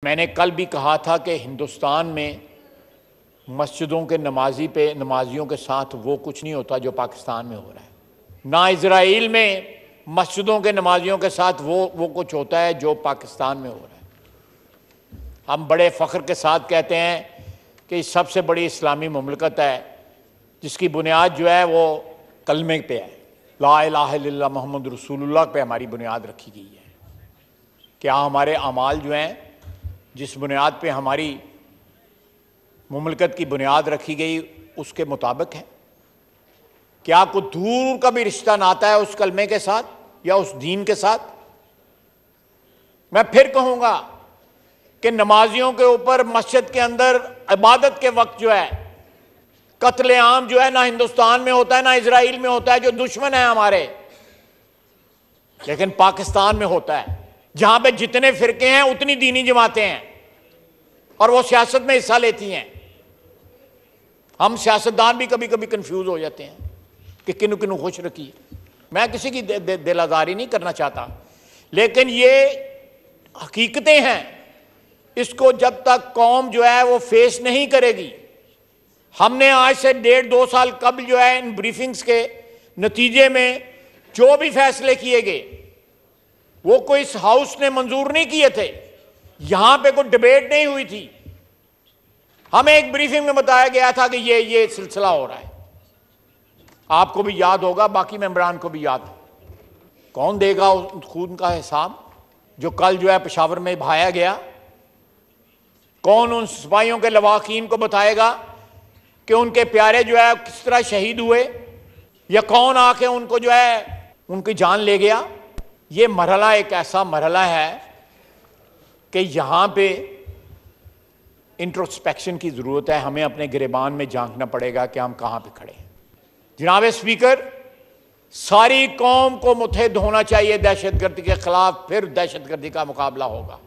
मैंने कल भी कहा था कि हिंदुस्तान में मस्जिदों के नमाजियों के साथ वो कुछ नहीं होता जो पाकिस्तान में हो रहा है। ना इजराइल में मस्जिदों के नमाजियों के साथ वो कुछ होता है जो पाकिस्तान में हो रहा है। हम बड़े फ़ख्र के साथ कहते हैं कि सबसे बड़ी इस्लामी मुमलकत है जिसकी बुनियाद जो है वो कलमे पे है, ला इलाहा इल्लल्लाह मुहम्मद रसूलुल्लाह पे हमारी बुनियाद रखी गई है। क्या हमारे अमाल जो हैं जिस बुनियाद पे हमारी मुमलकत की बुनियाद रखी गई उसके मुताबिक है? क्या कोई दूर का भी रिश्ता नाता है उस कलमे के साथ या उस दीन के साथ? मैं फिर कहूँगा कि नमाजियों के ऊपर मस्जिद के अंदर इबादत के वक्त जो है कत्ले आम जो है ना हिंदुस्तान में होता है ना इजराइल में होता है, जो दुश्मन है हमारे, लेकिन पाकिस्तान में होता है जहां पे जितने फिरके हैं उतनी दीनी जमातें हैं और वो सियासत में हिस्सा लेती हैं। हम सियासतदान भी कभी कभी कंफ्यूज हो जाते हैं कि किनु किनु खुश रखिए। मैं किसी की दिल आज़ारी नहीं करना चाहता, लेकिन ये हकीकतें हैं। इसको जब तक कौम जो है वो फेस नहीं करेगी, हमने आज से 1.5-2 साल कबल जो है इन ब्रीफिंग्स के नतीजे में जो भी फैसले किए गए वो कोई इस हाउस ने मंजूर नहीं किए थे, यहां पे कोई डिबेट नहीं हुई थी। हमें एक ब्रीफिंग में बताया गया था कि ये सिलसिला हो रहा है। आपको भी याद होगा, बाकी मेंबरान को भी याद है। कौन देगा उस खून का हिसाब जो कल जो है पेशावर में बहाया गया? कौन उन सिपाहियों के लवाकीन को बताएगा कि उनके प्यारे जो है किस तरह शहीद हुए, या कौन आके उनको जो है उनकी जान ले गया? ये मरहला एक ऐसा मरहला है कि यहां पे इंट्रोस्पेक्शन की जरूरत है। हमें अपने गिरेबान में झांकना पड़ेगा कि हम कहां पे खड़े हैं। जनाब स्पीकर, सारी कौम को मुत्तहिद होना चाहिए दहशतगर्दी के खिलाफ, फिर दहशतगर्दी का मुकाबला होगा।